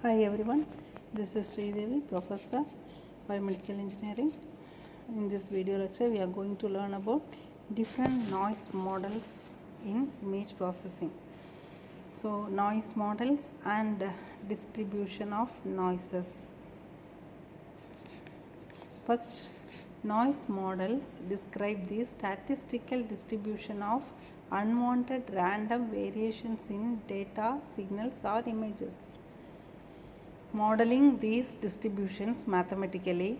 Hi everyone, this is Sridevi, Professor Biomedical Engineering. In this video lecture, we are going to learn about different noise models in image processing. So, noise models and distribution of noises. First, noise models describe the statistical distribution of unwanted random variations in data, signals, or images. Modeling these distributions mathematically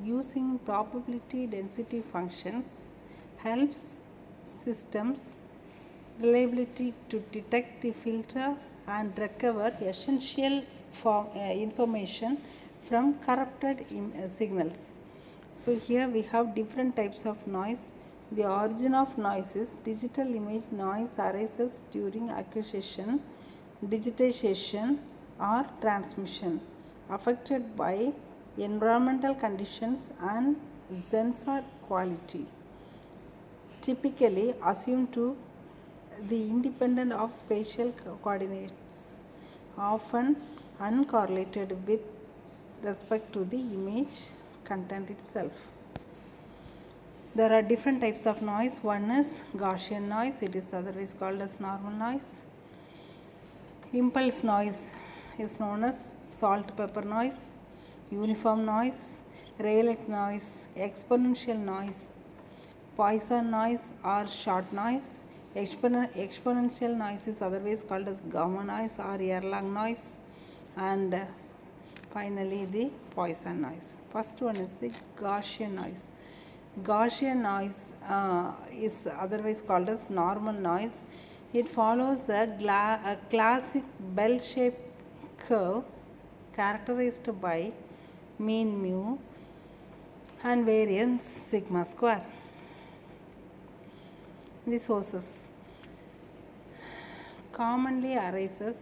using probability density functions helps systems reliability to detect the filter and recover essential information from corrupted signals. So here we have different types of noise. The origin of noise is digital image noise arises during acquisition, digitization, or transmission, affected by environmental conditions and sensor quality. Typically assumed to the independent of spatial coordinates, often uncorrelated with respect to the image content itself. There are different types of noise. One is Gaussian noise, it is otherwise called as normal noise. Impulse noise is known as salt pepper noise, uniform noise, Rayleigh noise, exponential noise, Poisson noise or short noise. Exponential noise is otherwise called as gamma noise or Erlang noise, and finally the Poisson noise. First one is the Gaussian noise. Gaussian noise is otherwise called as normal noise. It follows a classic bell-shaped curve characterized by mean mu and variance sigma square. The sources commonly arises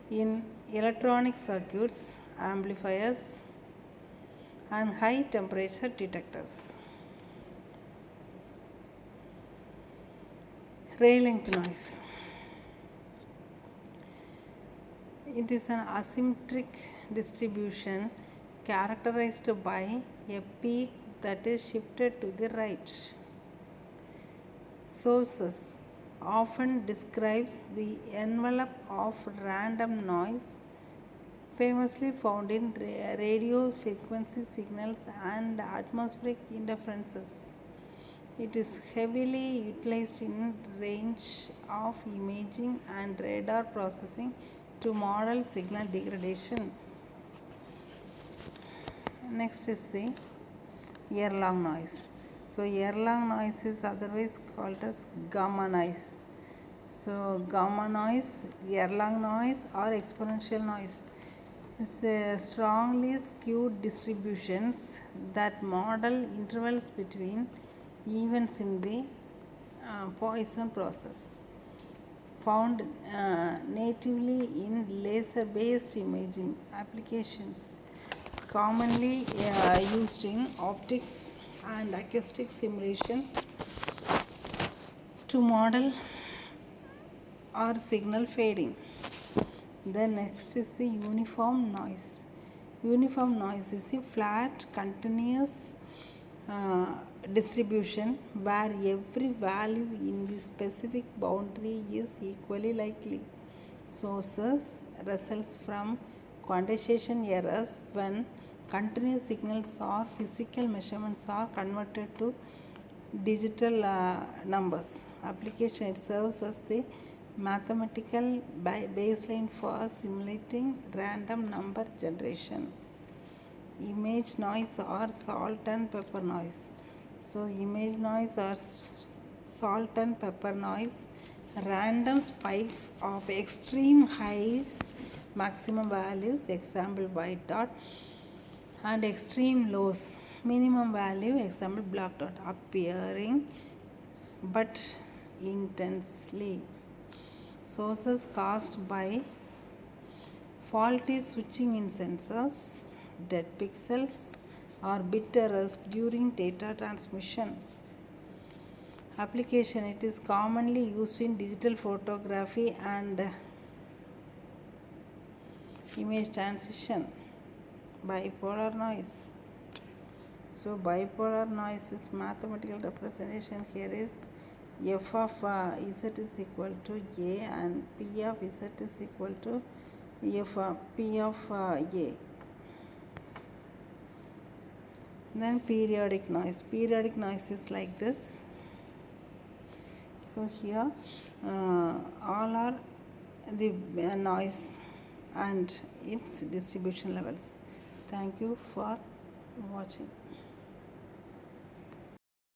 in electronic circuits, amplifiers, and high temperature detectors. Rayleigh noise. It is an asymmetric distribution characterized by a peak that is shifted to the right. Sources often describes the envelope of random noise famously found in radio frequency signals and atmospheric interferences. It is heavily utilized in range of imaging and radar processing to model signal degradation. Next is the Erlang noise. So Erlang noise is otherwise called as gamma noise. So gamma noise, Erlang noise or exponential noise is strongly skewed distributions that model intervals between events in the Poisson process, found natively in laser-based imaging applications, commonly used in optics and acoustic simulations to model or signal fading. Then next is the uniform noise. Uniform noise is a flat, continuous distribution where every value in the specific boundary is equally likely. Sources results from quantization errors when continuous signals or physical measurements are converted to digital numbers. Application, it serves as the mathematical baseline for simulating random number generation. Image noise or salt and pepper noise. So image noise or salt and pepper noise, random spikes of extreme highs, maximum values, example white dot, and extreme lows, minimum value, example black dot, appearing but intensely. Sources caused by faulty switching in sensors, dead pixels, or bit errors during data transmission. Application, it is commonly used in digital photography and Image transition, bipolar noise. So bipolar noise is mathematical representation here is f of z is equal to a and p of z is equal to p of a. Then periodic noise. Periodic noise is like this. So here all are the noise and its distribution levels. Thank you for watching.